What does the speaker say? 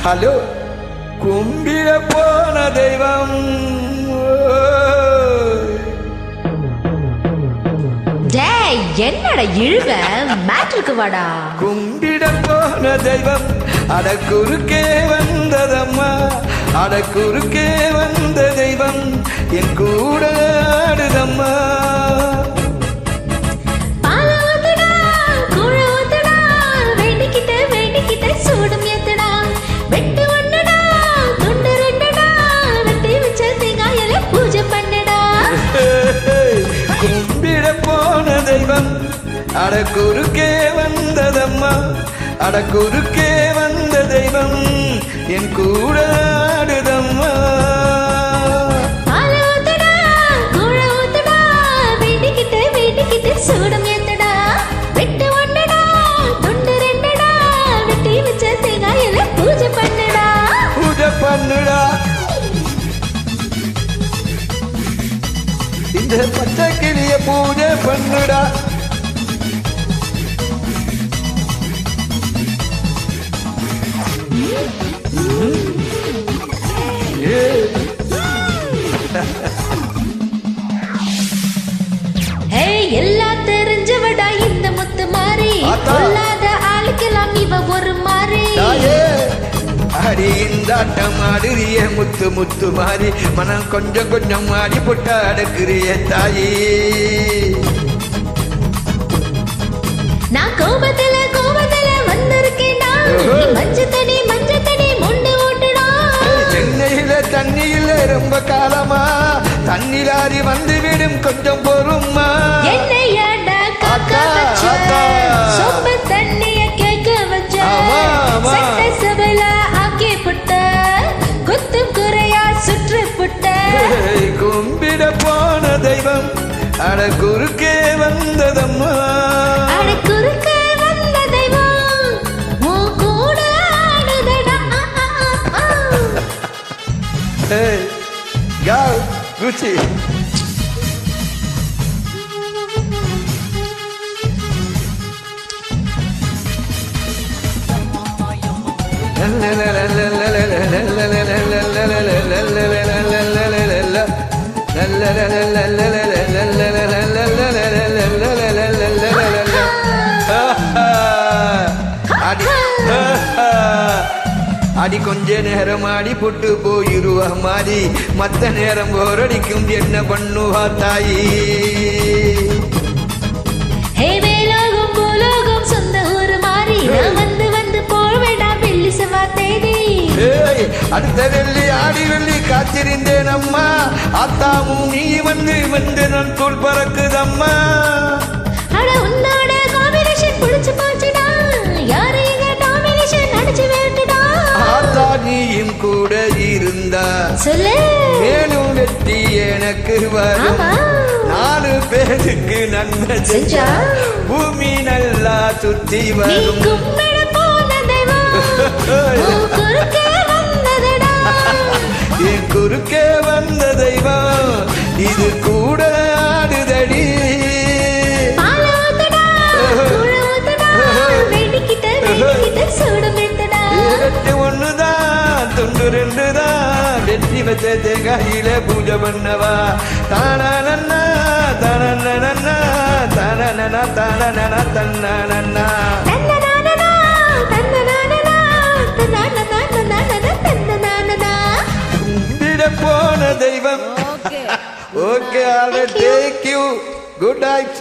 Hello கும்பிட போன தெய்வம் என்னடா இழுவ மேட்ருக்கு வாடா. கும்பிட போன தெய்வம் அட குறுக்கே வந்ததம்மா, அட குறுக்கே வந்த தெய்வம் என் கூட ஆடுதம்மா. கும்பிட போன தெய்வம் அட குறுக்கே வந்ததம்மா, அட குறுக்கே வந்த தெய்வம் என் கூட ஆடுதம்மா. சூடம் ஏத்தடா வெட்டு ஒன்னடா துண்டு ரெண்டடா வெட்டி வச்ச தேங்காயில பூஜை பண்ணுடா, பூஜை பண்ணுடா. இந்த பச்சை கிளிய பூஜை பண்ணுடா. எல்லாம் தெரிஞ்சவடா இந்த முத்து மாறி, கொல்லாத ஆளுக்கெல்லாம் இவ ஒரு மாறி. அடி இந்தாட்டம் ஆடுறிய முத்து முத்து மாறி, மனம் கொஞ்சம் கொஞ்சம் மாறி போட்டு அடக்குறிய தாயி. நான் கோபத்துல கோபத்துல வந்திருக்கேன்டா, மஞ்ச தண்ணி மொண்டு ஓட்டுடா. சென்னையில தண்ணியில ரொம்ப காலமா தண்ணிலாரி வந்து விடும் கொஞ்சம் பொறுமா. என்னையாடா காக்கா வச்ச சொம்ப தண்ணிய கேட்க வச்ச சட்ட சபையில ஆக்கி புட்ட குத்தும் குறையா சுற்று புட்ட. கும்பிட போன தெய்வம் அட குறுக்கே வந்ததம்மா, அட குறுக்கே வந்த தெய்வம் உன் கூட ஆடுதடா. Go Gucci. அடி கொஞ்ச நேரம் ஆடி போட்டு போயிருவா மாறி, மத்த நேரம் போரடிக்கும் என்ன பண்ணுவா தாயி. வேலோகம் பூலோகம் சொந்த ஊரு மாறி, வந்து வந்து போவேடா வெள்ளி செவ்வா தேடி. அடுத்த வெள்ளி ஆடி வெள்ளி காத்திருந்தேன் அம்மா, அத்தாமும் நீ வந்து வந்து நான் தோல் பறக்குதம்மா. அட உன்னோட காம்பினேஷன் புடிச்சு போச்சுடா, யாரு எங்க டாமினேஷன் அடிச்சு வேட்டுடா. ஆத்தா நீயும் கூட இருந்தா சொல்லு மேலும் வெற்றி எனக்கு வரும். 4 பேருக்கு நன்மை செஞ்சா பூமி நல்லா சுத்தி வரும். கும்பிட போன தெய்வம் குறுக்கே வந்ததடா, என் குறுக்கே வந்த தெய்வம் இது கூட ஆடுதடி. துண்டு ரெண்டுதான் வெற்றி வச்ச தேங்காயில பூஜை பண்ணவா. தானன்னா தானன்னா தானனா தானனா தன்னா கும்பிட போன தெய்வம். Okay, all right, thank you, good night.